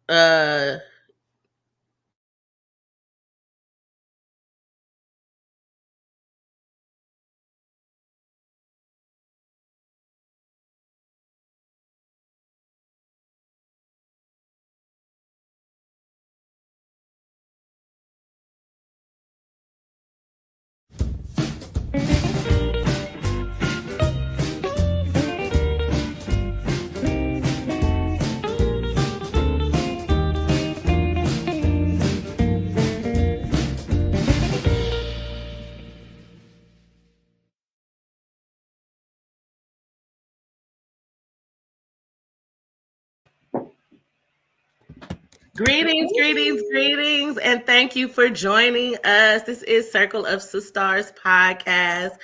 uh greetings, and thank you for joining us. This is Circle of Sisters podcast,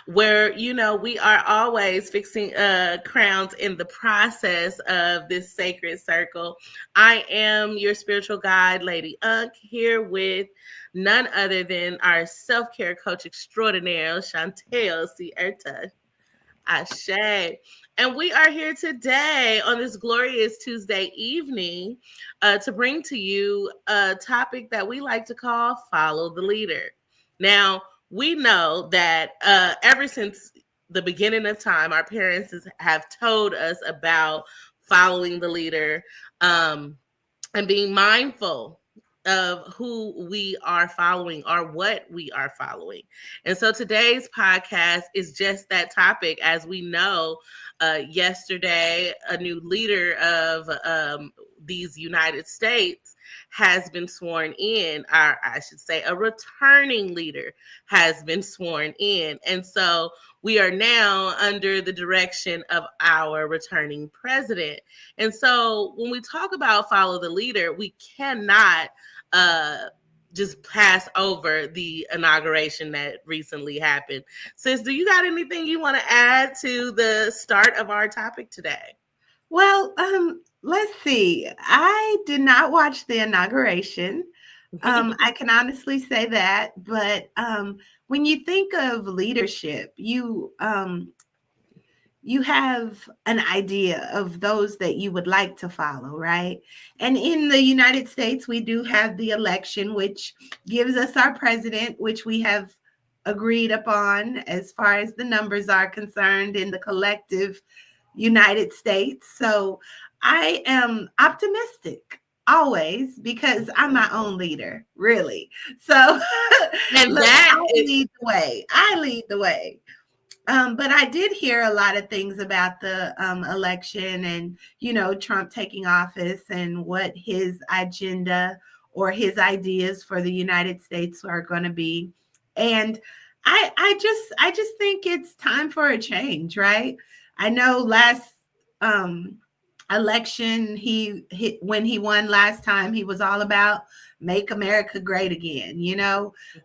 where we are always fixing crowns in the process of this sacred circle. I am your spiritual guide, Lady Unk, here with none other than our self-care coach extraordinaire, Chantel Cierta. Ashe. And we are here today on this glorious Tuesday evening to bring to you a topic that we like to call Follow the Leader. Now, we know that ever since the beginning of time, our parents have told us about following the leader and being mindful of who we are following or what we are following. And so today's podcast is just that topic. As we know, yesterday, a new leader of these United States has been sworn in, or I should say, a returning leader has been sworn in. And so we are now under the direction of our returning president. And so when we talk about follow the leader, we cannot just pass over the inauguration that recently happened. Sis, do you got anything you want to add to the start of our topic today? Well, let's see. I did not watch the inauguration. I can honestly say that. But when you think of leadership, you have an idea of those that you would like to follow, right? And in the United States, we do have the election, which gives us our president, which we have agreed upon as far as the numbers are concerned in the collective United States. So I am optimistic always because I'm my own leader, really. So And look, that I lead the way. I lead the way. But I did hear a lot of things about the election and, Trump taking office and what his agenda or his ideas for the United States are going to be. And I just think it's time for a change, right? I know last election when he won last time, he was all about make America great again,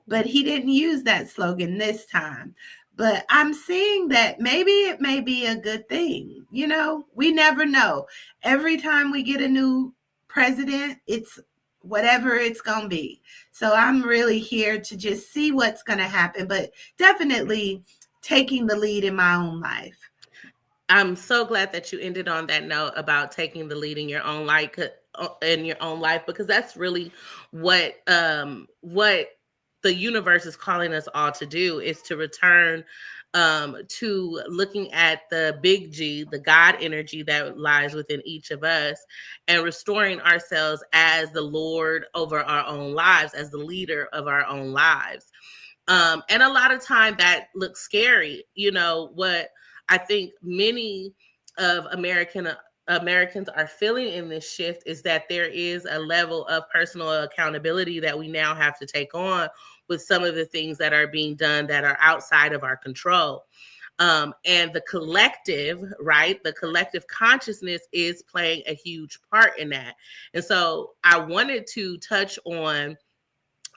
but he didn't use that slogan this time. But I'm seeing that maybe it may be a good thing. We never know. Every time we get a new president, it's whatever it's going to be. So I'm really here to just see what's going to happen, but definitely taking the lead in my own life. I'm so glad that you ended on that note about taking the lead in your own life, because that's really what the universe is calling us all to do, is to return to looking at the big G, the God energy that lies within each of us, and restoring ourselves as the Lord over our own lives, as the leader of our own lives. And a lot of time that looks scary. What I think many of Americans are feeling in this shift is that there is a level of personal accountability that we now have to take on with some of the things that are being done that are outside of our control. And the collective, right? The collective consciousness is playing a huge part in that. And so I wanted to touch on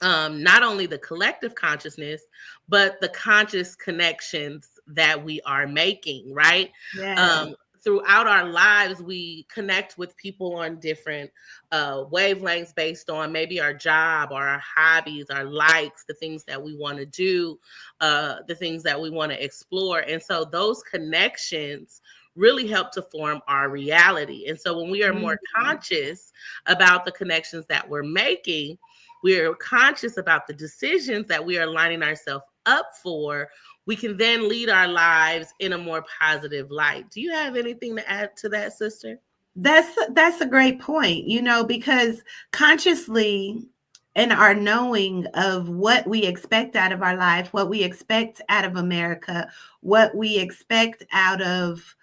not only the collective consciousness, but the conscious connections that we are making, right? Yeah. Throughout our lives, we connect with people on different wavelengths based on maybe our job or our hobbies, our likes, the things that we want to do, the things that we want to explore. And so those connections really help to form our reality. And so when we are more conscious about the connections that we're making, we're conscious about the decisions that we are lining ourselves up for, we can then lead our lives in a more positive light. Do you have anything to add to that, sister? That's a great point, because consciously and our knowing of what we expect out of our life, what we expect out of America, what we expect out of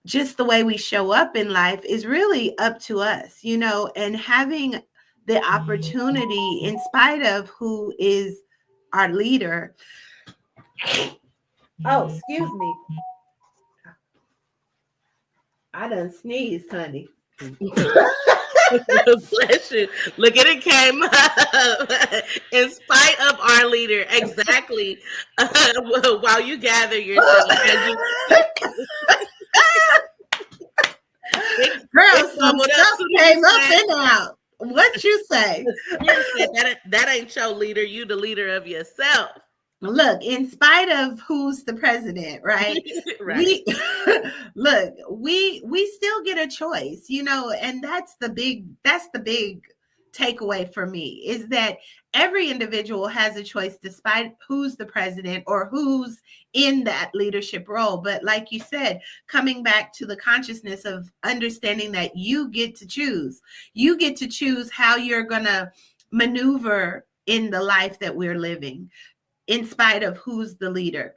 just the way we show up in life is really up to us, and having the opportunity, in spite of who is our leader. Oh, excuse me. I done sneezed, honey. Bless you. Look at it, came up. In spite of our leader, exactly. While you gather yourself, Girl, some stuff came up and out. What you say? That ain't your leader. You the leader of yourself. Look, in spite of who's the president, right? Right. we still get a choice, and that's the big takeaway for me, is that every individual has a choice despite who's the president or who's in that leadership role. But like you said, coming back to the consciousness of understanding that you get to choose how you're gonna maneuver in the life that we're living, in spite of who's the leader.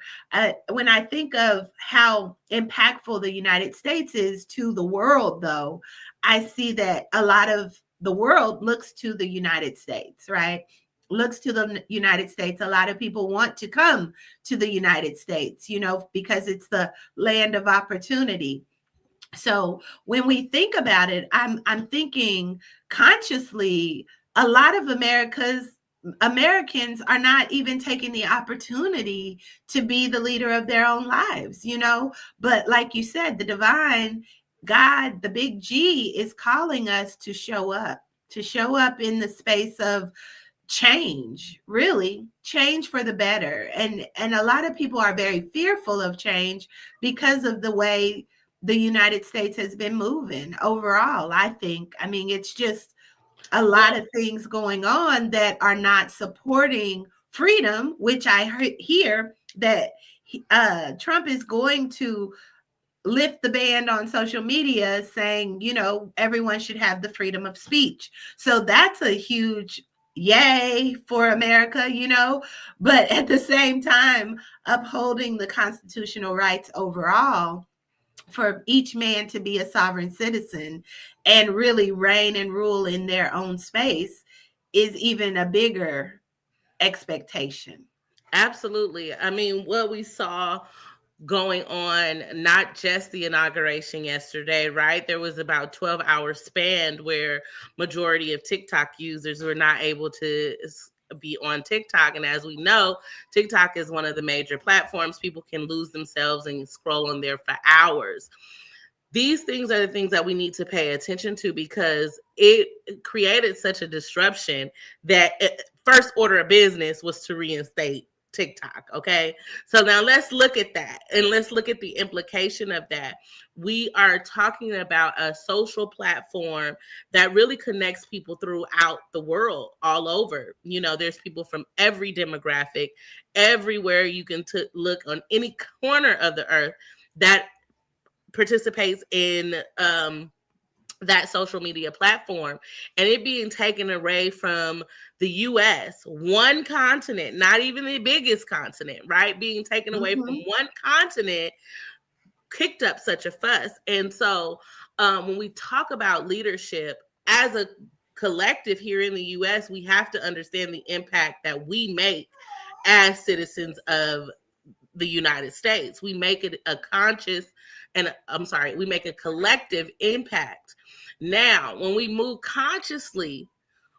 When I think of how impactful the United States is to the world, though, I see that a lot of the world looks to the United States, right? Looks to the United States. A lot of people want to come to the United States, because it's the land of opportunity. So when we think about it, I'm thinking consciously, a lot of Americans are not even taking the opportunity to be the leader of their own lives, But like you said, the divine God, the big G, is calling us to show up in the space of change, really change for the better. And a lot of people are very fearful of change because of the way the United States has been moving overall. I think, it's just a lot of things going on that are not supporting freedom, which I hear that Trump is going to lift the ban on social media, saying, everyone should have the freedom of speech. So that's a huge yay for America, but at the same time, upholding the constitutional rights overall for each man to be a sovereign citizen and really reign and rule in their own space is even a bigger expectation. Absolutely. I mean, what we saw going on, not just the inauguration yesterday, right? There was about 12-hour span where majority of TikTok users were not able to be on TikTok. And as we know, TikTok is one of the major platforms. People can lose themselves and scroll on there for hours. These things are the things that we need to pay attention to, because it created such a disruption that first order of business was to reinstate TikTok. Okay. So now let's look at that, and let's look at the implication of that. We are talking about a social platform that really connects people throughout the world, all over. There's people from every demographic, everywhere you can look on any corner of the earth that participates in that social media platform, and it being taken away from the US, one continent, not even the biggest continent, right? Being taken away from one continent kicked up such a fuss. And so when we talk about leadership as a collective here in the US, we have to understand the impact that we make as citizens of the United States. We make it a we make a collective impact. Now, when we move consciously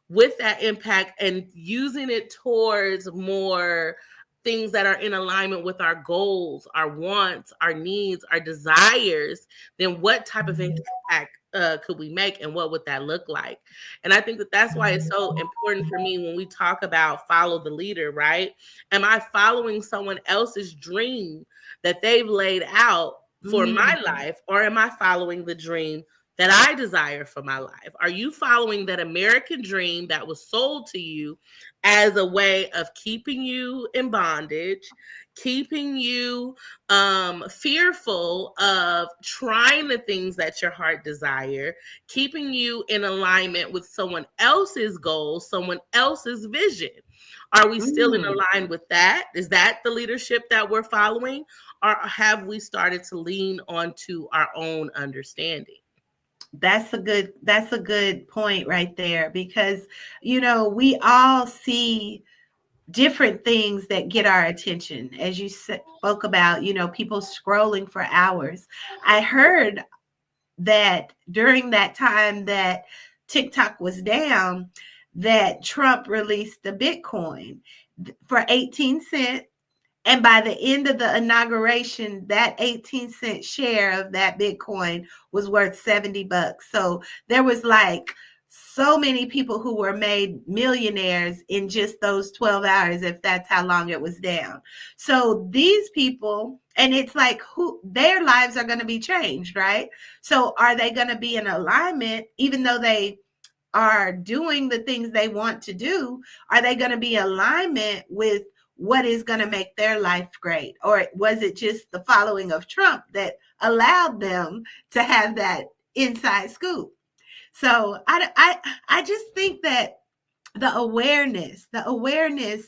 with that impact and using it towards more things that are in alignment with our goals, our wants, our needs, our desires, then what type of impact could we make, and what would that look like? And I think that that's why it's so important for me when we talk about follow the leader, right? Am I following someone else's dream that they've laid out for my Mhm. life, or am I following the dream that I desire for my life? Are you following that American dream that was sold to you as a way of keeping you in bondage, keeping you fearful of trying the things that your heart desire, keeping you in alignment with someone else's goals, someone else's vision? Are we still in Mm. line with that? Is that the leadership that we're following? Or have we started to lean onto our own understanding? That's a good point right there, because we all see different things that get our attention, as you spoke about, people scrolling for hours. I heard that during that time that TikTok was down, that Trump released the Bitcoin for 18 cents. And by the end of the inauguration, that 18-cent share of that Bitcoin was worth $70. So there was like so many people who were made millionaires in just those 12 hours, if that's how long it was down. So these people, and it's like who their lives are going to be changed, right? So are they going to be in alignment, even though they are doing the things they want to do? Are they going to be in alignment with what is going to make their life great? Or was it just the following of Trump that allowed them to have that inside scoop? So I just think that the awareness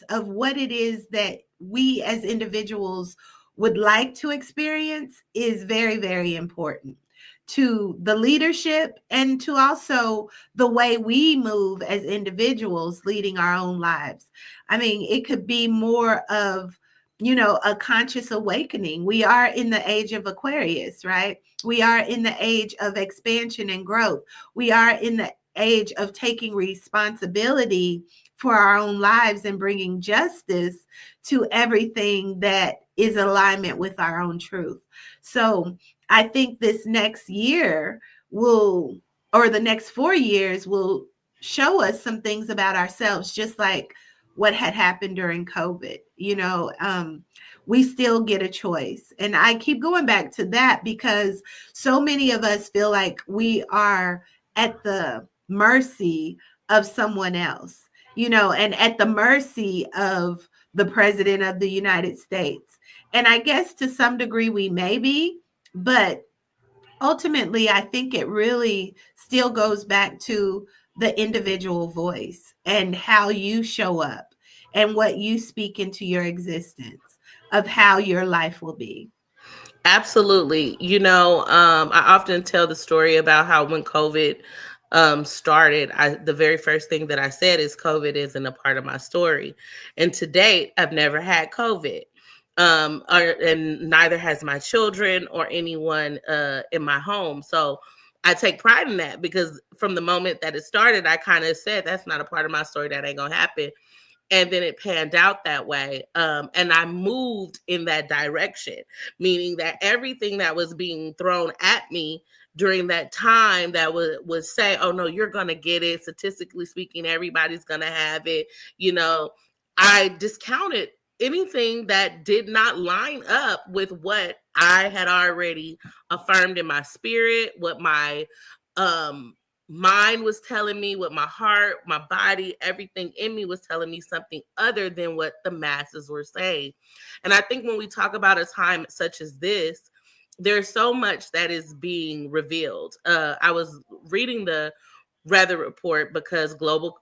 of what it is that we as individuals would like to experience is very, very important to the leadership, and to also the way we move as individuals leading our own lives. I mean, it could be more of, a conscious awakening. We are in the age of Aquarius, right? We are in the age of expansion and growth. We are in the age of taking responsibility for our own lives and bringing justice to everything that is alignment with our own truth. So I think this next year will, or the next 4 years will show us some things about ourselves, just like what had happened during COVID. We still get a choice. And I keep going back to that because so many of us feel like we are at the mercy of someone else, and at the mercy of the president of the United States. And I guess to some degree we may be, but ultimately, I think it really still goes back to the individual voice and how you show up and what you speak into your existence of how your life will be. Absolutely. I often tell the story about how when COVID started, the very first thing that I said is COVID isn't a part of my story. And to date, I've never had COVID. And neither has my children or anyone in my home. So I take pride in that, because from the moment that it started, I kind of said, that's not a part of my story. That ain't going to happen. And then it panned out that way. And I moved in that direction, meaning that everything that was being thrown at me during that time that would say, oh no, you're going to get it. Statistically speaking, everybody's going to have it. I discounted anything that did not line up with what I had already affirmed in my spirit, what my mind was telling me, what my heart, my body, everything in me was telling me something other than what the masses were saying. And I think when we talk about a time such as this, there's so much that is being revealed. I was reading the weather report because global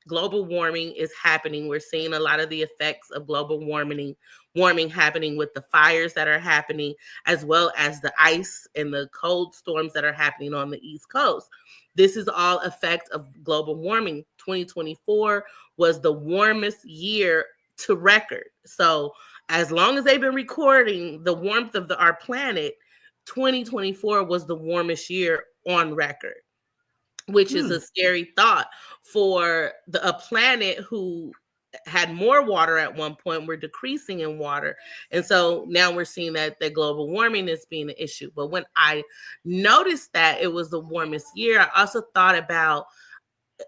warming is happening. We're seeing a lot of the effects of global warming happening with the fires that are happening, as well as the ice and the cold storms that are happening on the East Coast. This is all effect of global warming. 2024 was the warmest year to record. So as long as they've been recording the warmth of our planet, 2024 was the warmest year on record, which is Hmm. a scary thought for a planet who had more water at one point. We're decreasing in water. And so now we're seeing that the global warming is being an issue. But when I noticed that it was the warmest year, I also thought about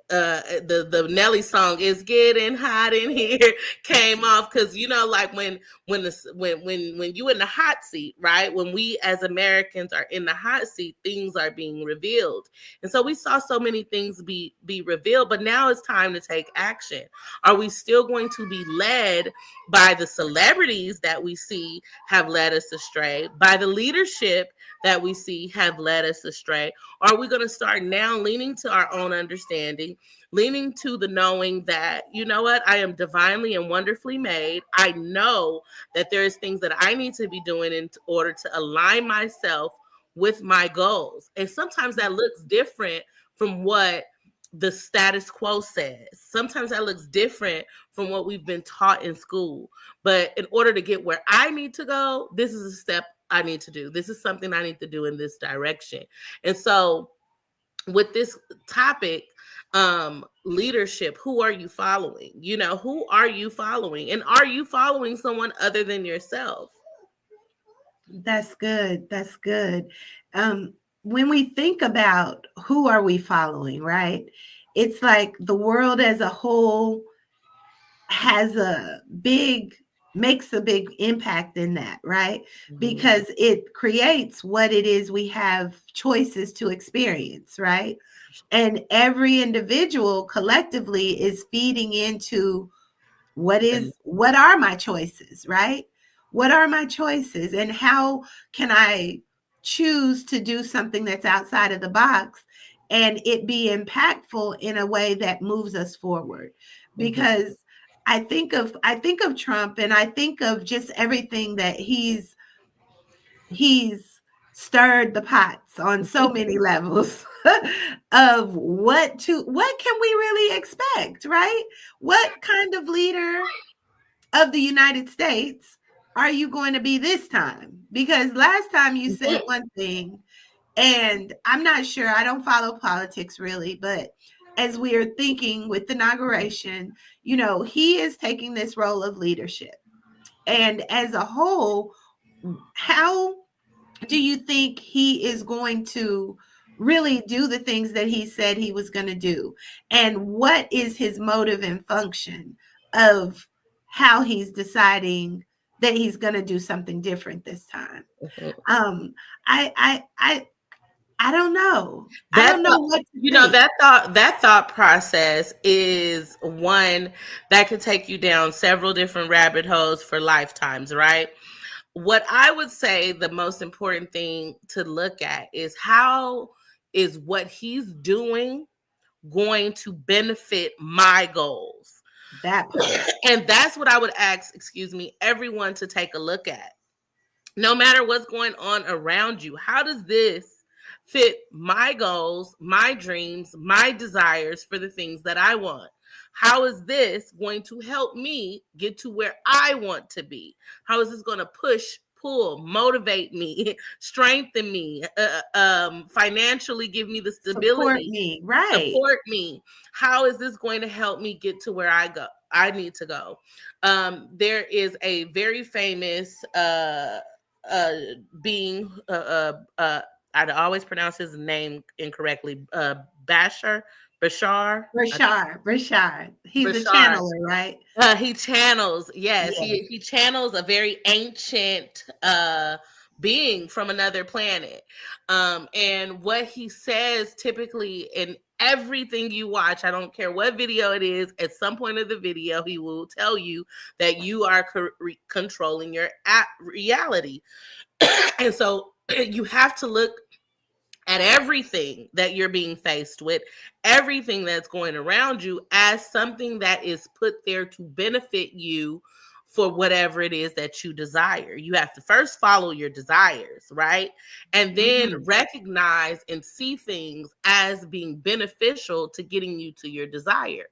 the Nelly song "It's Getting Hot in Here" came off, because like when you in the hot seat, right? When we as Americans are in the hot seat, things are being revealed, and so we saw so many things be revealed. But now it's time to take action. Are we still going to be led by the celebrities that we see have led us astray, by the leadership that we see have led us astray? Are we going to start now leaning to our own understanding, leaning to the knowing that, you know what, I am divinely and wonderfully made. I know that there's things that I need to be doing in order to align myself with my goals. And sometimes that looks different from what the status quo says. Sometimes that looks different from what we've been taught in school. But in order to get where I need to go, this is a step I need to do. This is something I need to do in this direction. And so with this topic, leadership, who are you following? Who are you following? And are you following someone other than yourself? That's good. That's good. When we think about who are we following, right? It's like the world as a whole makes a big impact in that, right? Mm-hmm. Because it creates what it is we have choices to experience, right? And every individual collectively is feeding into what are my choices, right? What are my choices, and how can I choose to do something that's outside of the box and it be impactful in a way that moves us forward? Because I think of Trump, and I think of just everything that he's stirred the pots on so many levels of what can we really expect, right? What kind of leader of the United States are you going to be this time? Because last time you said one thing, and I'm not sure, I don't follow politics really, but as we are thinking with the inauguration, he is taking this role of leadership. And as a whole, how do you think he is going to really do the things that he said he was going to do? And what is his motive and function of how he's deciding that he's going to do something different this time? I don't know. I don't know what to think. That thought process is one that could take you down several different rabbit holes for lifetimes, right? What I would say the most important thing to look at is how is what he's doing going to benefit my goals? That part. And that's what I would ask, everyone to take a look at. No matter what's going on around you, how does this fit my goals, my dreams, my desires for the things that I want? How is this going to help me get to where I want to be? How is this going to push, pull, motivate me, strengthen me, financially give me the stability, support me? How is this going to help me get to where I need to go? There is a very famous being, I'd always pronounce his name incorrectly. Bashar. He's Bashar. A channeler, right? He channels, yes. He channels a very ancient being from another planet. And what he says typically in everything you watch, I don't care what video it is, at some point of the video, he will tell you that you are controlling your reality. And so you have to look at everything that you're being faced with, everything that's going around you, as something that is put there to benefit you for whatever it is that you desire. You have to first follow your desires, right? And then recognize and see things as being beneficial to getting you to your desire.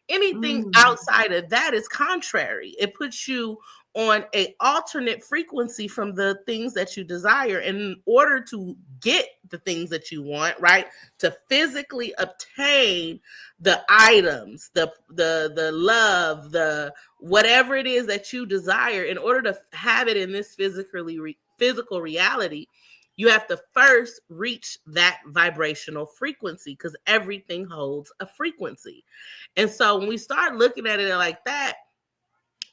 Anything outside of that is contrary. It puts you on an alternate frequency from the things that you desire. And in order to get the things that you want, right, to physically obtain the items, the love, the whatever it is that you desire, in order to have it in this physical reality, you have to first reach that vibrational frequency, because everything holds a frequency. And so when we start looking at it like that,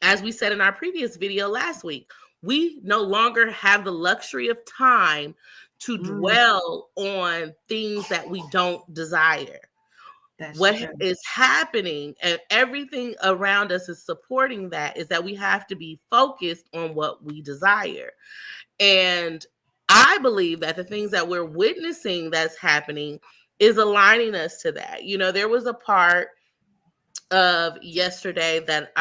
as we said in our previous video last week, we no longer have the luxury of time to dwell on things that we don't desire. That's what true. is happening, and everything around us is supporting that, is that we have to be focused on what we desire. And I believe that the things that we're witnessing that's happening is aligning us to that. You know, there was a part of yesterday that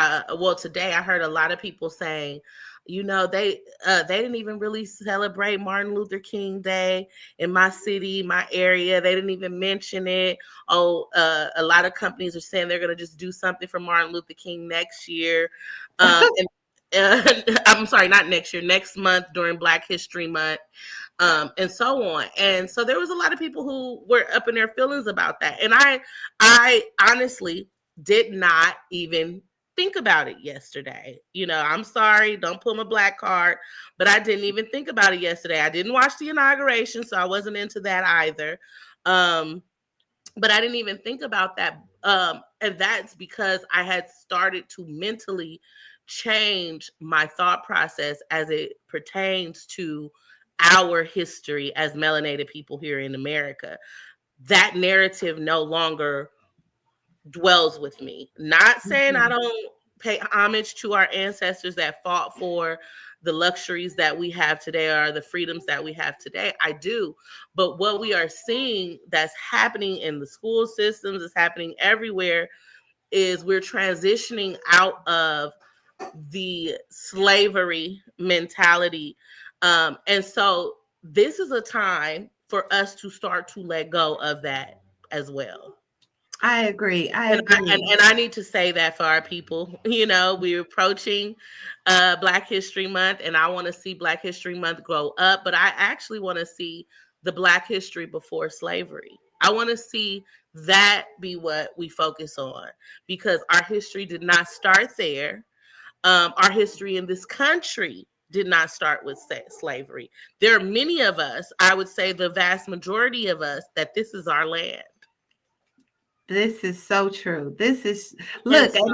today I heard a lot of people saying, you know, they didn't even really celebrate Martin Luther King Day in my city, my area. They didn't even mention it. A lot of companies are saying they're going to just do something for Martin Luther King next year. I'm sorry, not next year, next month during Black History Month, and so on. And so there was a lot of people who were up in their feelings about that. And I honestly did not even think about it yesterday. You know, I'm sorry, don't pull my black card, but I didn't even think about it yesterday. I didn't watch the inauguration, so I wasn't into that either. But I didn't even think about that. And that's because I had started to mentally change my thought process as it pertains to our history as melanated people here in America. That narrative no longer dwells with me. Not saying I don't pay homage to our ancestors that fought for the luxuries that we have today or the freedoms that we have today. I do. But what we are seeing that's happening in the school systems, is happening everywhere, is we're transitioning out of the slavery mentality. And so this is a time for us to start to let go of that as well. I agree. And I need to say that for our people. You know, we're approaching Black History Month, and I want to see Black History Month grow up, but I actually want to see the Black history before slavery. I want to see that be what we focus on, because our history did not start there. Our history in this country did not start with slavery. There are many of us, I would say the vast majority of us, that this is our land. This is so true. And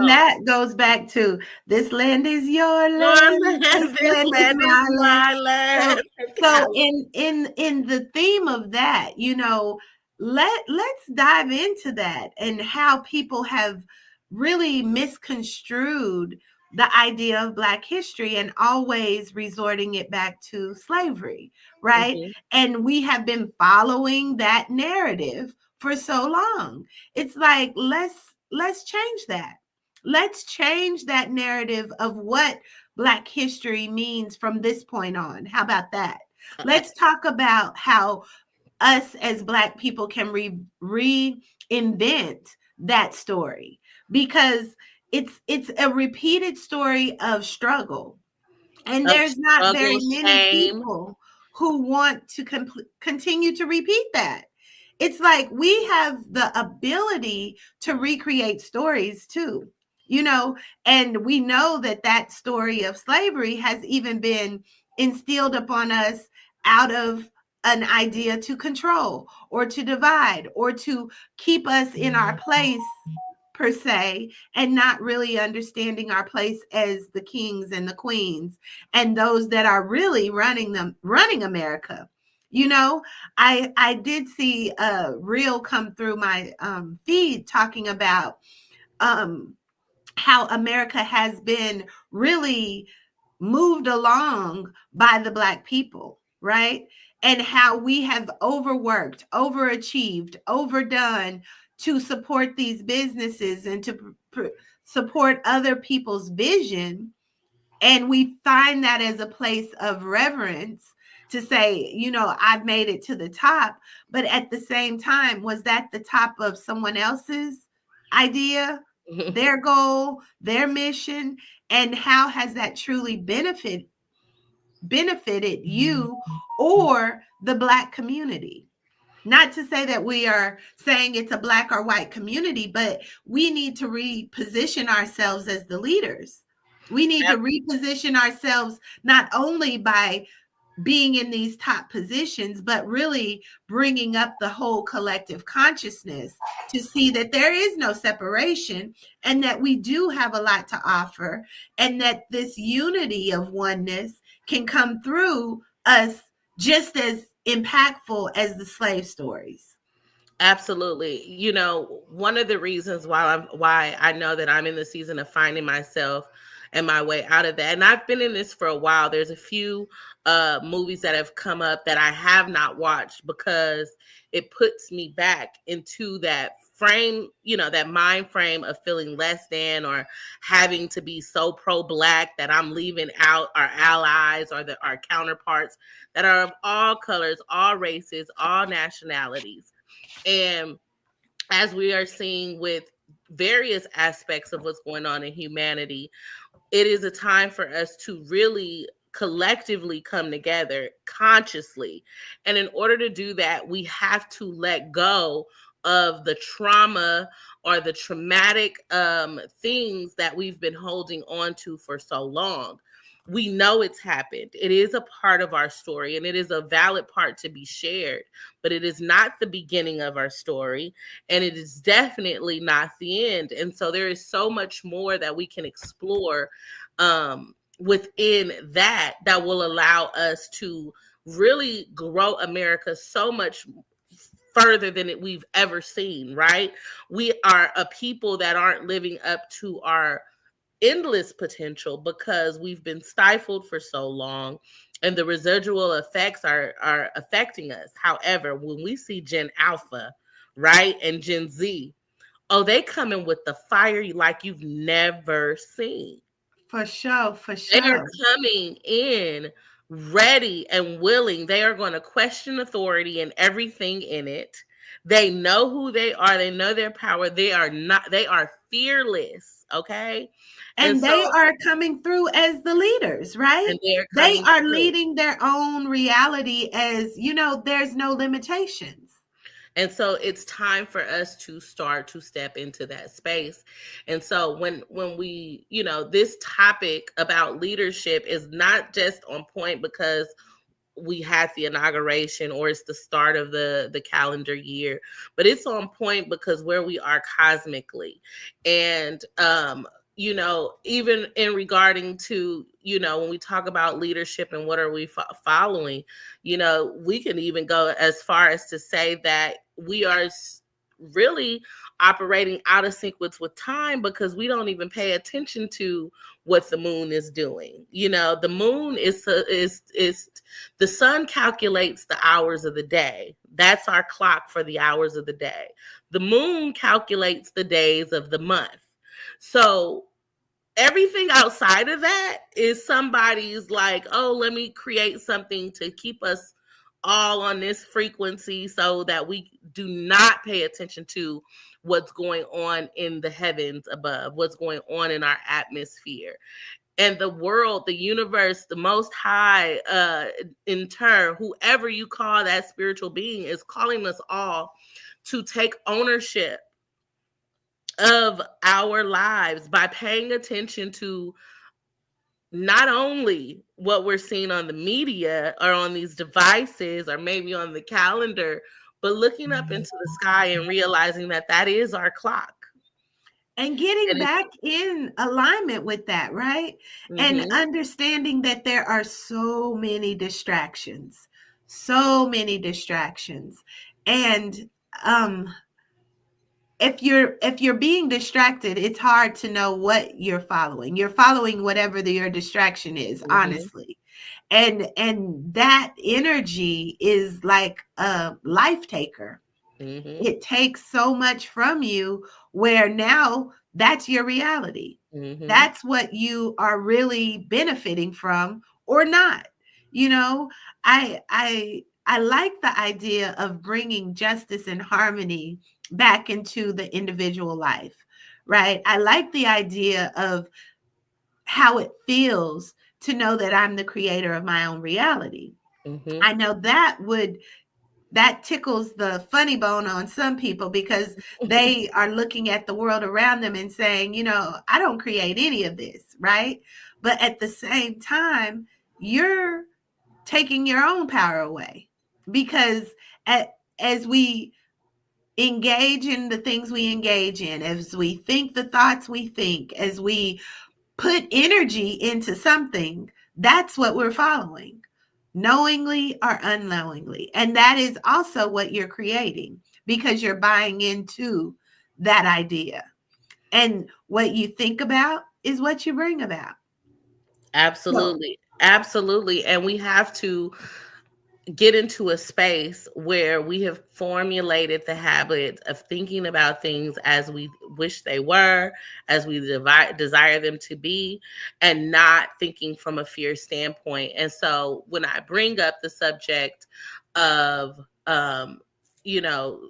that goes back to, this land is your land. This land is my land. So in the theme of that, you know, let's dive into that and how people have really misconstrued the idea of Black history and always resorting it back to slavery, right? Mm-hmm. And we have been following that narrative for so long. It's like, let's change that. Let's change that narrative of what Black history means from this point on. How about that? Let's talk about how us as Black people can reinvent that story, because it's a repeated story of struggle. And there's not very many people who want to continue to repeat that. It's like we have the ability to recreate stories too, you know, and we know that story of slavery has even been instilled upon us out of an idea to control or to divide or to keep us in our place per se, and not really understanding our place as the kings and the queens and those that are really running America. You know, I did see a reel come through my feed talking about how America has been really moved along by the Black people, right? And how we have overworked, overachieved, overdone to support these businesses and to support other people's vision. And we find that as a place of reverence, to say, you know, I've made it to the top. But at the same time, was that the top of someone else's idea, their goal, their mission? And how has that truly benefited you or the Black community? Not to say that we are saying it's a Black or white community, but we need to reposition ourselves as the leaders. We need to reposition ourselves not only by being in these top positions, but really bringing up the whole collective consciousness to see that there is no separation and that we do have a lot to offer, and that this unity of oneness can come through us just as impactful as the slave stories. Absolutely. One of the reasons why I know that I'm in the season of finding myself and my way out of that. And I've been in this for a while. There's a few movies that have come up that I have not watched because it puts me back into that frame, that mind frame of feeling less than, or having to be so pro-Black that I'm leaving out our allies or our counterparts that are of all colors, all races, all nationalities. And as we are seeing with various aspects of what's going on in humanity, it is a time for us to really collectively come together consciously. And in order to do that, we have to let go of the trauma or the traumatic things that we've been holding on to for so long. We know it's happened. It is a part of our story, and it is a valid part to be shared, but it is not the beginning of our story, and it is definitely not the end. And so there is so much more that we can explore within that will allow us to really grow America so much further than we've ever seen, right? We are a people that aren't living up to our endless potential because we've been stifled for so long, and the residual effects are affecting us. However, when we see Gen Alpha, right, and Gen Z, they come in with the fire like you've never seen. For sure, for They are sure. coming in ready and willing. They are going to question authority and everything in it. They know who they are. They know their power. They are fearless. Okay. And they are coming through as the leaders, right? They are leading their own reality as, there's no limitations. And so it's time for us to start to step into that space. And so when we, this topic about leadership is not just on point because we had the inauguration or it's the start of the calendar year, but it's on point because where we are cosmically. And even in regarding to, when we talk about leadership and what are we following, we can even go as far as to say that we are really operating out of sync with time because we don't even pay attention to what the moon is doing. The moon is the sun calculates the hours of the day. That's our clock for the hours of the day. The moon calculates the days of the month. So everything outside of that is somebody's like, oh, let me create something to keep us all on this frequency so that we do not pay attention to what's going on in the heavens above, what's going on in our atmosphere. And the world, the universe, the most high, in turn, whoever you call that spiritual being, is calling us all to take ownership of our lives by paying attention to not only what we're seeing on the media or on these devices or maybe on the calendar, but looking up into the sky and realizing that is our clock. And getting back in alignment with that, right? Mm-hmm. And understanding that there are so many distractions. And if you're being distracted, it's hard to know what you're following. You're following whatever your distraction is, honestly. And that energy is like a life taker. It takes so much from you where now that's your reality. That's what you are really benefiting from or not. I like the idea of bringing justice and harmony back into the individual life, right? I like the idea of how it feels to know that I'm the creator of my own reality. I know that tickles the funny bone on some people because they are looking at the world around them and saying, I don't create any of this, right? But at the same time, you're taking your own power away. Because as we engage in the things we engage in, as we think the thoughts we think, as we put energy into something, that's what we're following, knowingly or unknowingly. And that is also what you're creating, because you're buying into that idea. And what you think about is what you bring about. Absolutely. Absolutely. And we have to get into a space where we have formulated the habit of thinking about things as we wish they were, as we desire them to be, and not thinking from a fear standpoint. And so when I bring up the subject of, you know,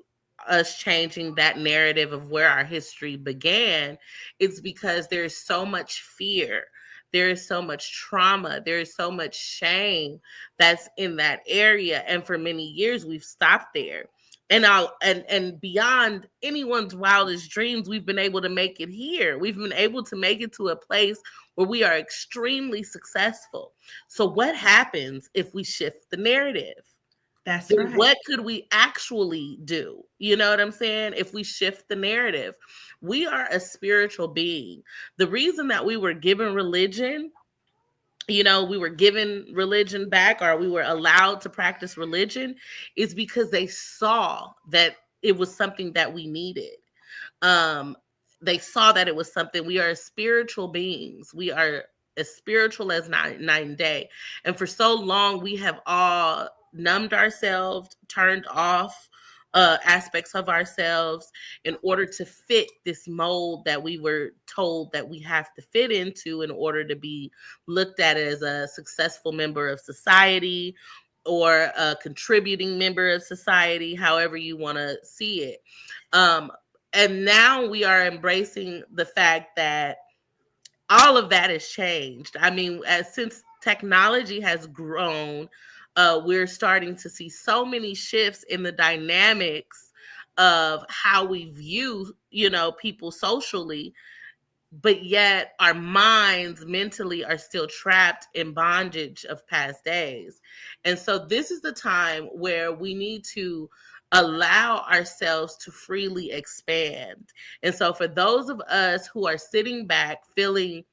us changing that narrative of where our history began, it's because there's so much fear. There is so much trauma. There is so much shame that's in that area. And for many years, we've stopped there. And beyond anyone's wildest dreams, we've been able to make it here. We've been able to make it to a place where we are extremely successful. So what happens if we shift the narrative? That's right. What could we actually do? You know what I'm saying? If we shift the narrative, we are a spiritual being. The reason that we were given religion, we were given religion back, or we were allowed to practice religion, is because they saw that it was something that we needed. They saw that it was something. We are spiritual beings. We are as spiritual as night and day. And for so long, we have all numbed ourselves, turned off aspects of ourselves in order to fit this mold that we were told that we have to fit into in order to be looked at as a successful member of society or a contributing member of society, however you want to see it. And now we are embracing the fact that all of that has changed. I mean, since technology has grown, we're starting to see so many shifts in the dynamics of how we view, people socially, but yet our minds mentally are still trapped in bondage of past days. And so this is the time where we need to allow ourselves to freely expand. And so for those of us who are sitting back feeling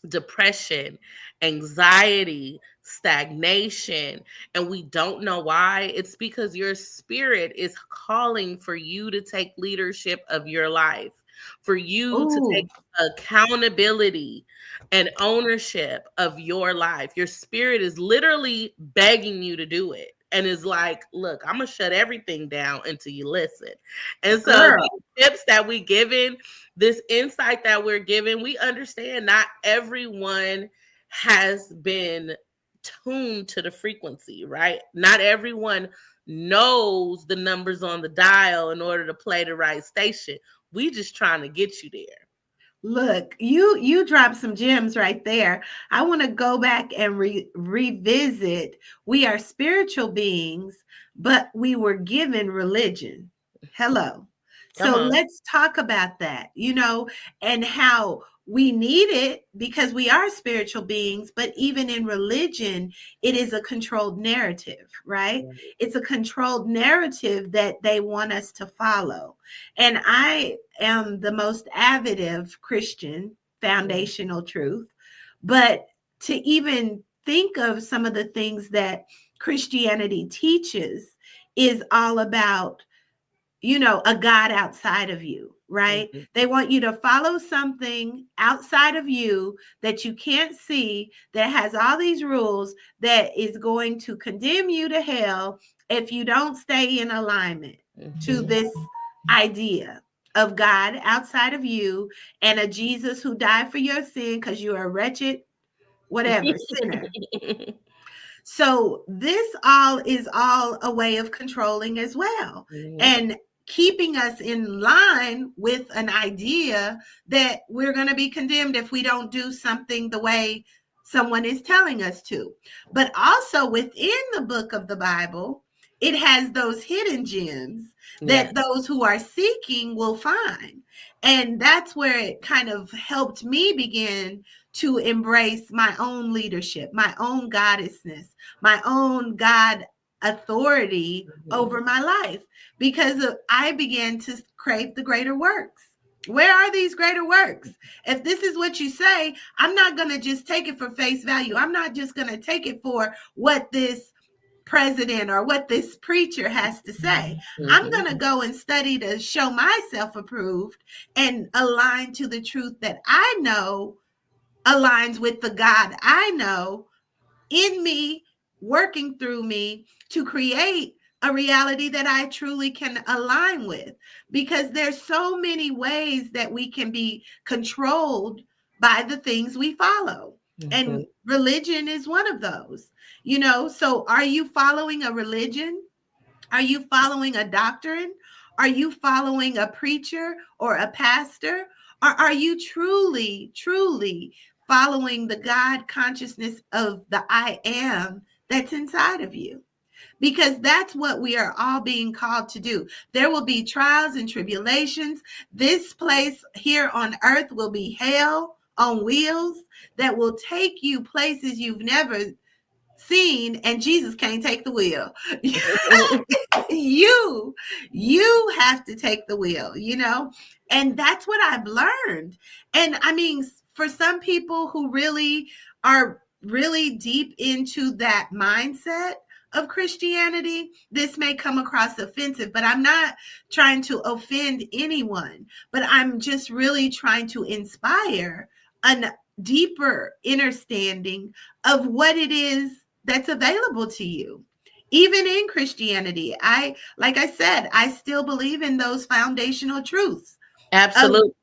depression, anxiety, stagnation, and we don't know why, it's because your spirit is calling for you to take leadership of your life, for you to take accountability and ownership of your life. Your spirit is literally begging you to do it. And is like, look, I'm going to shut everything down until you listen. And so these tips that we given, this insight that we're given, we understand not everyone has been tuned to the frequency, right? Not everyone knows the numbers on the dial in order to play the right station. We just trying to get you there. Look, you dropped some gems right there. I want to go back and revisit. We are spiritual beings, but we were given religion. Hello. So let's talk about that, and how we need it, because we are spiritual beings, but even in religion, it is a controlled narrative, right? It's a controlled narrative that they want us to follow. And I am the most avid of Christian foundational truth, but to even think of some of the things that Christianity teaches is all about, a God outside of you, right? Mm-hmm. They want you to follow something outside of you that you can't see, that has all these rules, that is going to condemn you to hell if you don't stay in alignment to this idea of God outside of you and a Jesus who died for your sin because you're a wretched, whatever, sinner. So this is all a way of controlling as well. And keeping us in line with an idea that we're going to be condemned if we don't do something the way someone is telling us to. But also within the book of the Bible, it has those hidden gems Yes. that those who are seeking will find. And that's where it kind of helped me begin to embrace my own leadership, my own goddessness, my own God authority over my life, because I began to crave the greater works. Where are these greater works? If this is what you say, I'm not going to just take it for face value. I'm not just going to take it for what this president or what this preacher has to say. I'm going to go and study to show myself approved and align to the truth that I know aligns with the God I know in me, working through me to create a reality that I truly can align with. Because there's so many ways that we can be controlled by the things we follow. And religion is one of those. So are you following a religion? Are you following a doctrine? Are you following a preacher or a pastor? Or are you truly, truly following the God consciousness of the I am that's inside of you? Because that's what we are all being called to do. There will be trials and tribulations. This place here on earth will be hell on wheels that will take you places you've never seen, and Jesus can't take the wheel. you have to take the wheel, and that's what I've learned. And I mean, for some people who really are really deep into that mindset of Christianity, this may come across offensive, but I'm not trying to offend anyone, but I'm just really trying to inspire a deeper understanding of what it is that's available to you. Even in Christianity, like I said, I still believe in those foundational truths. Absolutely.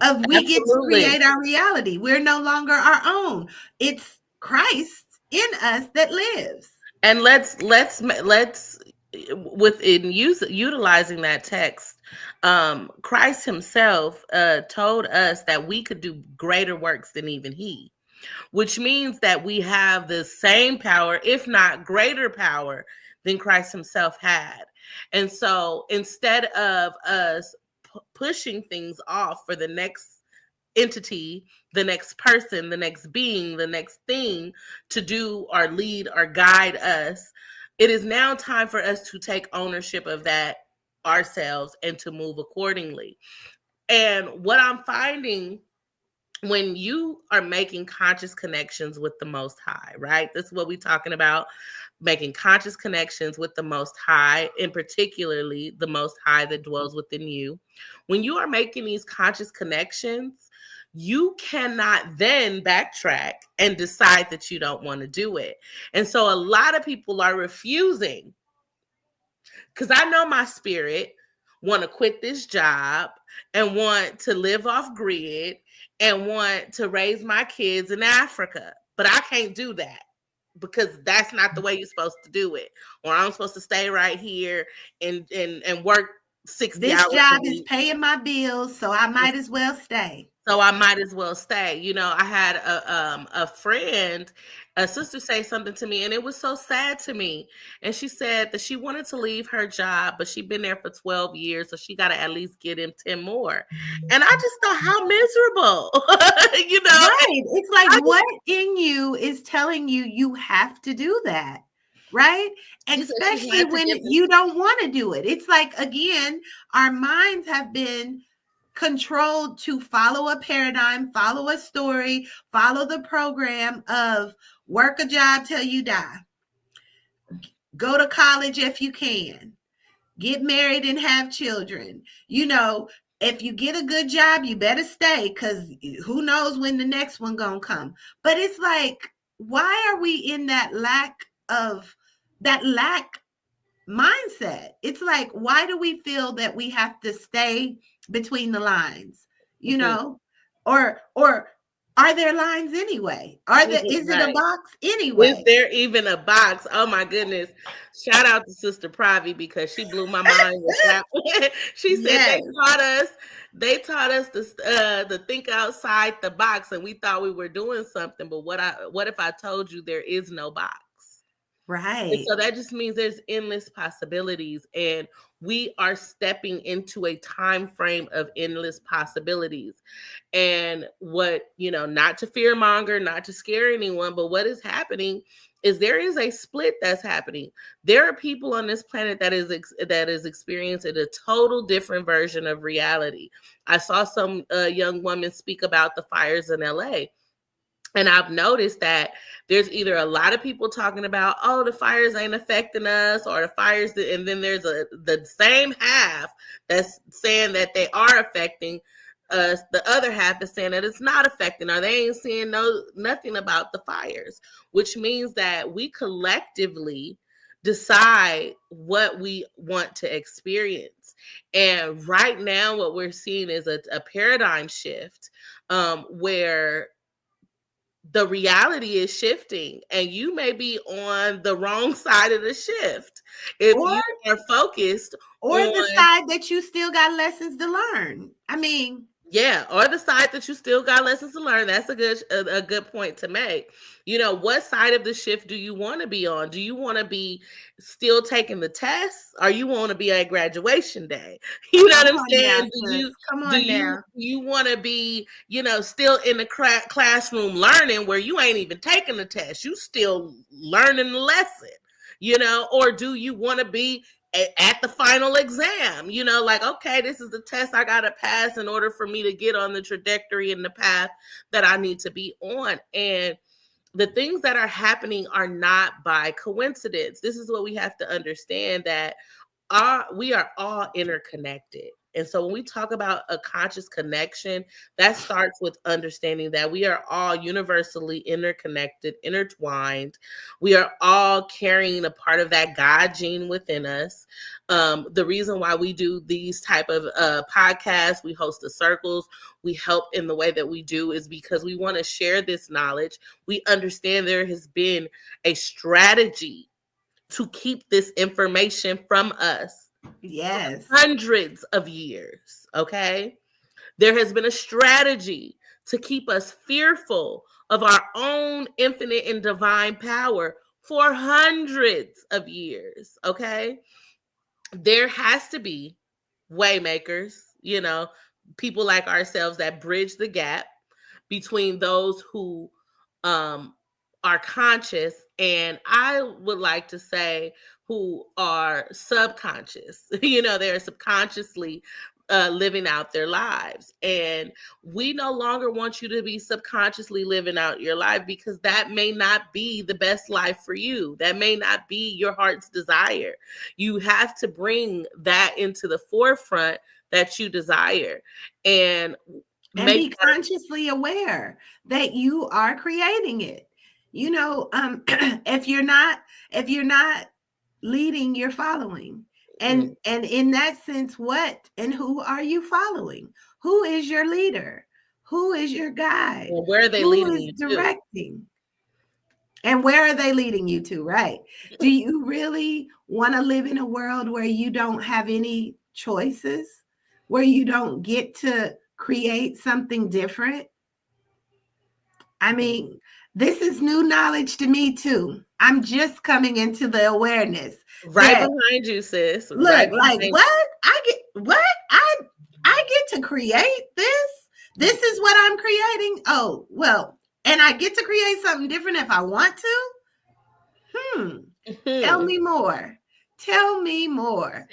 Of we get to create our reality. We're no longer our own. It's Christ in us that lives. And let's within utilizing that text, Christ himself told us that we could do greater works than even he, which means that we have the same power, if not greater power, than Christ himself had. And so instead of us pushing things off for the next entity, the next person, the next being, the next thing to do or lead or guide us, it is now time for us to take ownership of that ourselves and to move accordingly. And what I'm finding, when you are making conscious connections with the Most High, right? This is what we're talking about, making conscious connections with the Most High, and particularly the Most High that dwells within you. When you are making these conscious connections, you cannot then backtrack and decide that you don't want to do it. And so a lot of people are refusing, because I know my spirit want to quit this job and want to live off grid and want to raise my kids in Africa. But I can't do that because that's not the way you're supposed to do it. Or I'm supposed to stay right here and work 60 hours. This job is paying my bills, so I might as well stay. I had a friend, a sister, say something to me, and it was so sad to me. And she said that she wanted to leave her job, but she'd been there for 12 years, so she got to at least get him 10 more. And I just thought, how miserable, Right. It's like, what in you is telling you have to do that? Right. Especially when you don't want to do it. It's like, again, our minds have been controlled to follow a paradigm, follow a story, follow the program of work a job till you die. Go to college if you can. Get married and have children. If you get a good job, you better stay, because who knows when the next one gonna come. But it's like, why are we in that lack mindset? It's like, why do we feel that we have to stay between the lines? Or are there lines anyway? Is it a box anyway? Is there even a box? Oh my goodness. Shout out to Sister Pravi, because she blew my mind with that. She said, yes, they taught us to think outside the box, and we thought we were doing something. But what if I told you there is no box? Right. And so that just means there's endless possibilities. And we are stepping into a time frame of endless possibilities. And what, not to fear monger, not to scare anyone, but what is happening is there is a split that's happening. There are people on this planet that is experiencing a total different version of reality. I saw some young woman speak about the fires in LA. And I've noticed that there's either a lot of people talking about, oh, the fires ain't affecting us, or the fires, and then there's the same half that's saying that they are affecting us. The other half is saying that it's not affecting, or they ain't seeing nothing about the fires, which means that we collectively decide what we want to experience. And right now, what we're seeing is a paradigm shift, where the reality is shifting, and you may be on the wrong side of the shift if you are focused or the side that you still got lessons to learn. I mean, yeah, or the side that you still got lessons to learn. That's a good point to make. What side of the shift do you want to be on? Do you want to be still taking the tests, or you want to be at graduation day? You know what I'm saying? Do you want to be, still in the classroom learning where you ain't even taking the test? You still learning the lesson, or do you want to be at the final exam, like, okay, this is the test I got to pass in order for me to get on the trajectory and the path that I need to be on. And the things that are happening are not by coincidence. This is what we have to understand, that we are all interconnected. And so when we talk about a conscious connection, that starts with understanding that we are all universally interconnected, intertwined. We are all carrying a part of that God gene within us. The reason why we do these type of podcasts, we host the circles, we help in the way that we do, is because we want to share this knowledge. We understand there has been a strategy to keep this information from us. Yes. For hundreds of years. Okay. There has been a strategy to keep us fearful of our own infinite and divine power for hundreds of years. Okay. There has to be waymakers, people like ourselves that bridge the gap between those who are conscious, and I would like to say who are subconscious. They're subconsciously living out their lives. And we no longer want you to be subconsciously living out your life, because that may not be the best life for you. That may not be your heart's desire. You have to bring that into the forefront that you desire, and be consciously aware that you are creating it. If you're not leading, you're following. And in that sense, what and who are you following? Who is your leader? Who is your guide? Well, where are they leading you to? Directing. And where are they leading you to, right? Do you really want to live in a world where you don't have any choices, where you don't get to create something different? I mean, this is new knowledge to me too. I'm just coming into the awareness. Right behind you, sis. Look, right like what? I get to create this. This is what I'm creating. Oh, well, and I get to create something different if I want to. Tell me more. Tell me more.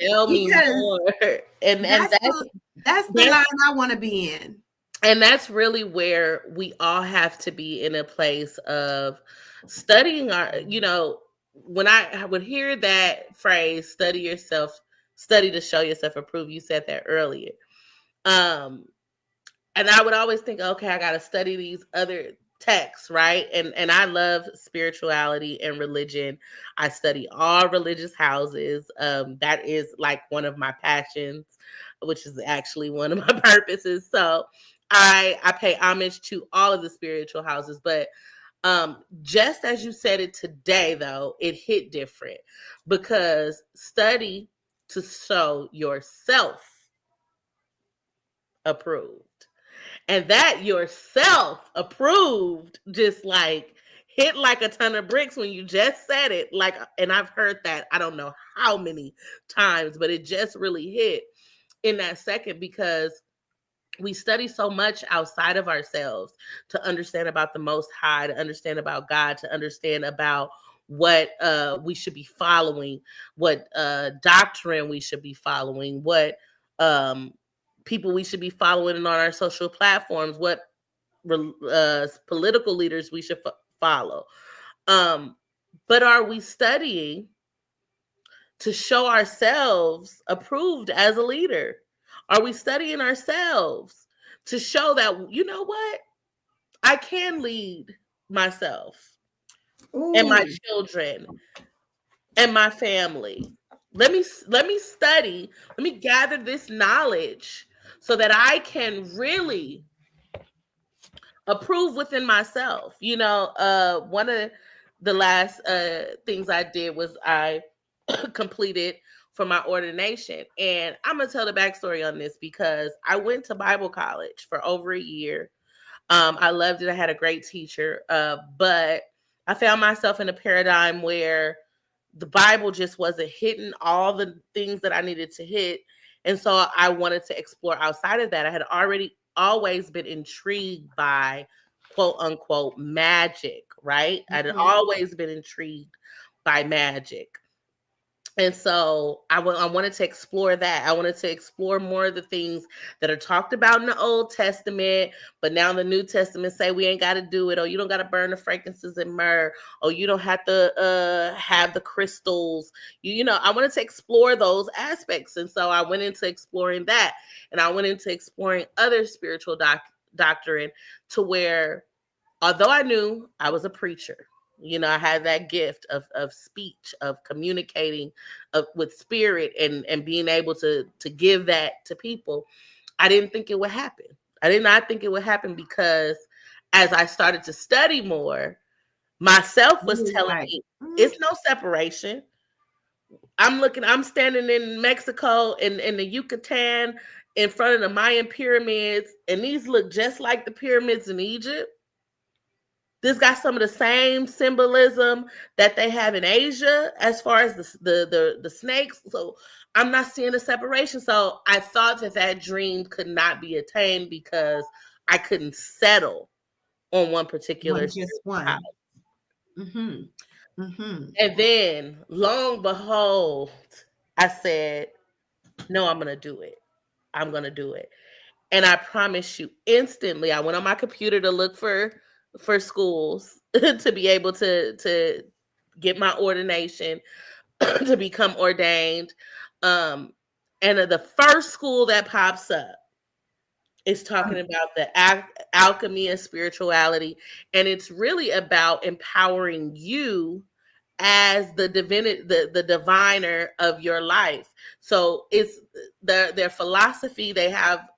And that's the line I want to be in. And that's really where we all have to be, in a place of studying our, when I would hear that phrase, study yourself, study to show yourself approved. You said that earlier. And I would always think, okay, I got to study these other texts, right? And I love spirituality and religion. I study all religious houses. That is like one of my passions, which is actually one of my purposes. So I pay homage to all of the spiritual houses, but just as you said it today, though, it hit different, because study to show yourself approved. And that yourself approved just like hit like a ton of bricks when you just said it. Like, and I've heard that I don't know how many times, but it just really hit in that second, because we study so much outside of ourselves to understand about the Most High, to understand about God, to understand about what we should be following, what doctrine we should be following, what people we should be following on our social platforms, what political leaders we should follow. But are we studying to show ourselves approved as a leader? Are we studying ourselves to show that, you know what, I can lead myself and my children and my family? Let me study, let me gather this knowledge so that I can really approve within myself. One of the last things I did was I completed for my ordination. And I'm going to tell the backstory on this because I went to Bible college for over a year. I loved it. I had a great teacher, but I found myself in a paradigm where the Bible just wasn't hitting all the things that I needed to hit. And so I wanted to explore outside of that. I had always been intrigued by quote unquote magic, right? Mm-hmm. I had always been intrigued by magic. And so I wanted to explore that. I wanted to explore more of the things that are talked about in the Old Testament, but now the New Testament say we ain't got to do it, or you don't got to burn the frankincense and myrrh, or you don't have to have the crystals. I wanted to explore those aspects. And so I went into exploring that, and I went into exploring other spiritual doctrine, to where, although I knew I was a preacher, I had that gift of speech, of communicating with spirit, and being able to give that to people. I didn't think it would happen. I did not think it would happen, because as I started to study more, myself was telling me it's no separation. I'm standing in Mexico in the Yucatan in front of the Mayan pyramids, and these look just like the pyramids in Egypt. This got some of the same symbolism that they have in Asia as far as the snakes. So I'm not seeing a separation. So I thought that dream could not be attained because I couldn't settle on one particular house. Mm-hmm. Mm-hmm. And then, lo and behold, I said, no, I'm going to do it. I'm going to do it. And I promise you, instantly, I went on my computer to look for schools to be able to get my ordination, to become ordained. And the first school that pops up is talking about the alchemy and spirituality. And it's really about empowering you as the divinity, the diviner of your life. So it's their philosophy. They have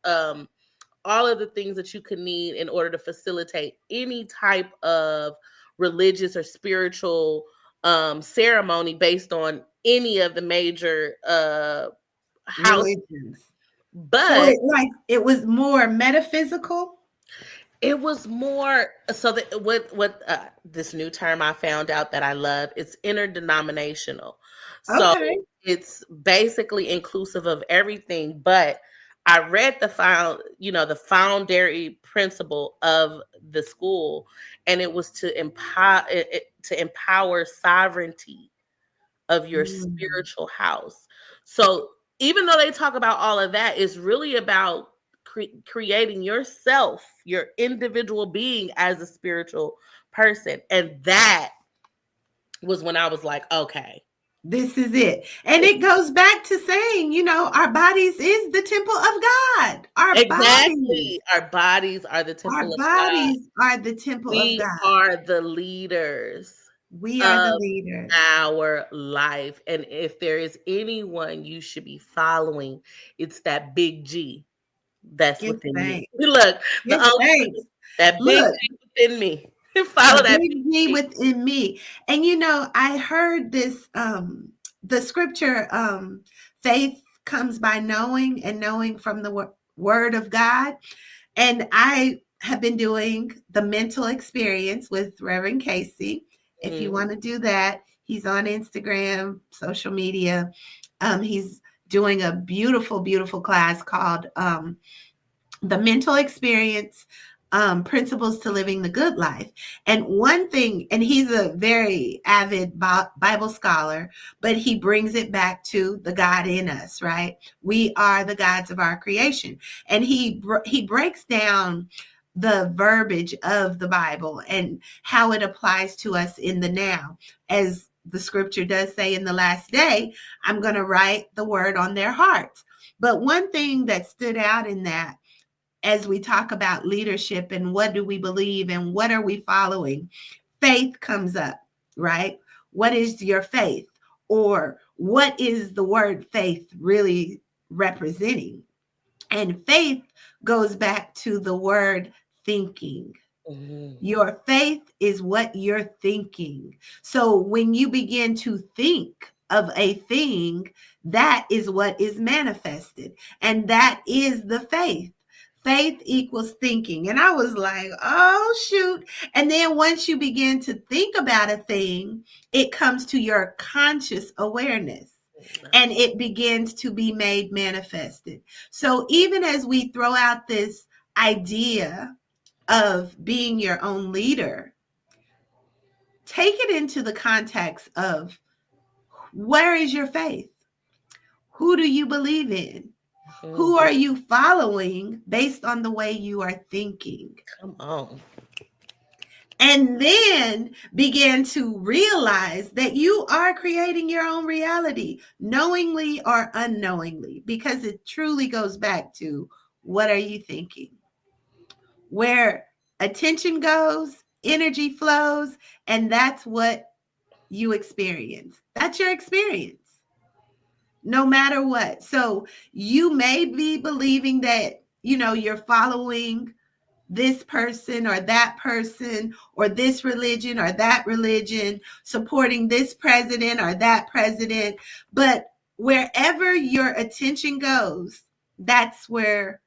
all of the things that you could need in order to facilitate any type of religious or spiritual ceremony based on any of the major religions. But so it was more metaphysical. It was more so that what this new term I found out that I love, it's interdenominational. So it's basically inclusive of everything. But I read the foundary principle of the school, and it was to empower sovereignty of your spiritual house. So even though they talk about all of that, it's really about creating yourself, your individual being as a spiritual person. And that was when I was like, okay, this is it. And it goes back to saying, our bodies is the temple of God. Our bodies are the temple of God. Our bodies are the temple of God. We are the leaders. We are the leaders. Our life. And if there is anyone you should be following, it's that big G that's within me. Look, that big G within me. Follow that big G within me. And I heard this the scripture, faith comes by knowing, and knowing from the word of God. And I have been doing the mental experience with Reverend Casey. If you want to do that, he's on Instagram, social media. He's doing a beautiful, beautiful class called The Mental Experience, Principles to Living the Good Life. And one thing, and he's a very avid Bible scholar, but he brings it back to the God in us, right? We are the gods of our creation. And he breaks down the verbiage of the Bible and how it applies to us in the now. As the scripture does say, in the last day, I'm going to write the word on their hearts. But one thing that stood out in that, as we talk about leadership and what do we believe and what are we following, faith comes up, right? What is your faith? Or what is the word faith really representing? And faith goes back to the word thinking. Your faith is what you're thinking. So when you begin to think of a thing, that is what is manifested. And that is the faith. Faith equals thinking. And I was like, oh, shoot. And then once you begin to think about a thing, it comes to your conscious awareness and it begins to be made manifested. So even as we throw out this idea of being your own leader, take it into the context of where is your faith? Who do you believe in? Who are you following based on the way you are thinking? Come on. And then begin to realize that you are creating your own reality, knowingly or unknowingly, because it truly goes back to what are you thinking? Where attention goes, energy flows, and that's what you experience. That's your experience, no matter what. So you may be believing that, you're following this person or that person or this religion or that religion, supporting this president or that president. But wherever your attention goes, that's what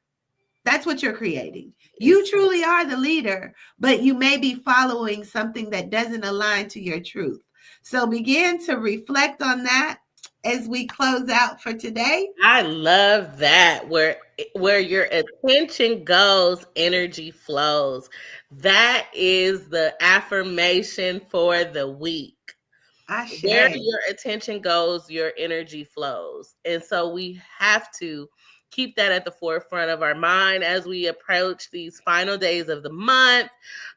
you're creating. You truly are the leader, but you may be following something that doesn't align to your truth. So begin to reflect on that as we close out for today. I love that. Where your attention goes, energy flows. That is the affirmation for the week. Where your attention goes, your energy flows. And so we have to keep that at the forefront of our mind as we approach these final days of the month.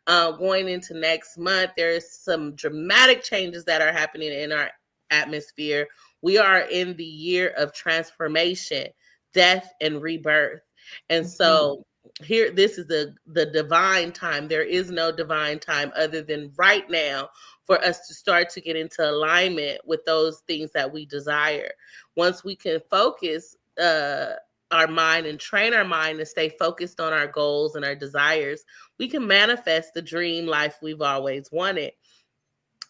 Going into next month, there's some dramatic changes that are happening in our atmosphere. We are in the year of transformation, death, and rebirth. And so here, this is the divine time. There is no divine time other than right now for us to start to get into alignment with those things that we desire. Once we can focus our mind and train our mind to stay focused on our goals and our desires, we can manifest the dream life we've always wanted.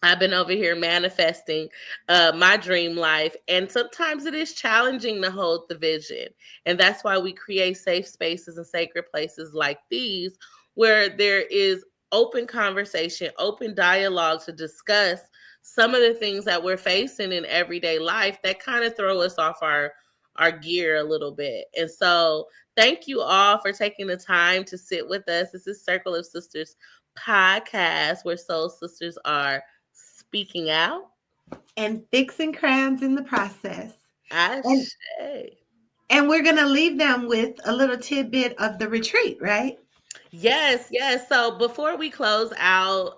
I've been over here manifesting my dream life, and sometimes it is challenging to hold the vision. And that's why we create safe spaces and sacred places like these, where there is open conversation, open dialogue to discuss some of the things that we're facing in everyday life that kind of throw us off our gear a little bit. And so thank you all for taking the time to sit with us. This is Circle of Sisters podcast, where soul sisters are speaking out and fixing crowns in the process. And we're going to leave them with a little tidbit of the retreat, right? Yes. So before we close out,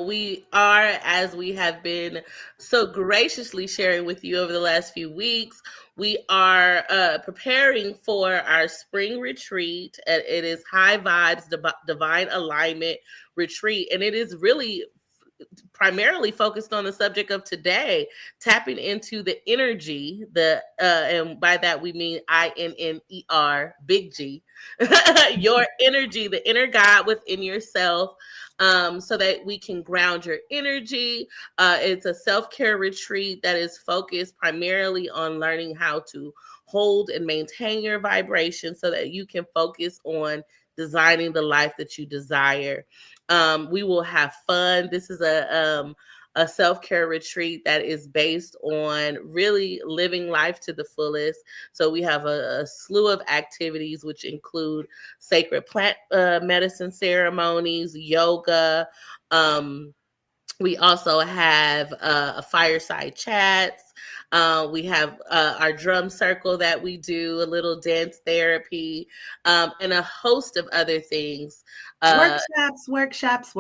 we are, as we have been so graciously sharing with you over the last few weeks, we are preparing for our spring retreat. It is High Vibes Divine Alignment Retreat, and it is really primarily focused on the subject of today, tapping into the energy, and by that we mean INNER, big G, your energy, the inner God within yourself, so that we can ground your energy. It's a self-care retreat that is focused primarily on learning how to hold and maintain your vibration so that you can focus on designing the life that you desire. We will have fun. This is a self-care retreat that is based on really living life to the fullest. So we have a slew of activities, which include sacred plant medicine ceremonies, yoga. We also have a fireside chats. We have our drum circle that we do, a little dance therapy, and a host of other things. Workshops.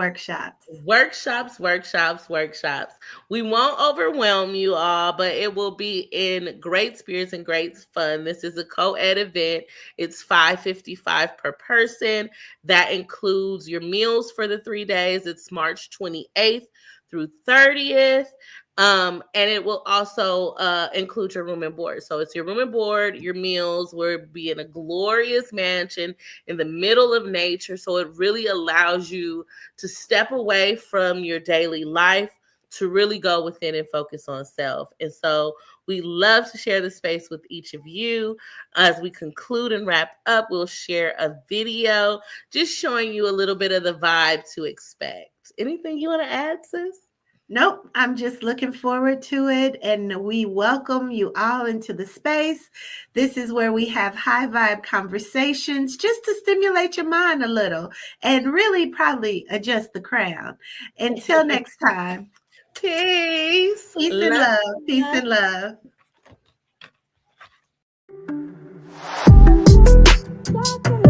We won't overwhelm you all, but it will be in great spirits and great fun. This is a co-ed event. It's $555 per person. That includes your meals for the 3 days. It's March 28th through 30th. And it will also include your room and board. So it's your room and board, your meals. We'll be in a glorious mansion in the middle of nature. So it really allows you to step away from your daily life to really go within and focus on self. And so we love to share the space with each of you. As we conclude and wrap up, we'll share a video just showing you a little bit of the vibe to expect. Anything you want to add, sis? Nope, I'm just looking forward to it. And we welcome you all into the space. This is where we have high vibe conversations just to stimulate your mind a little and really probably adjust the crown. Until next time. Peace. Peace and love. Peace and love.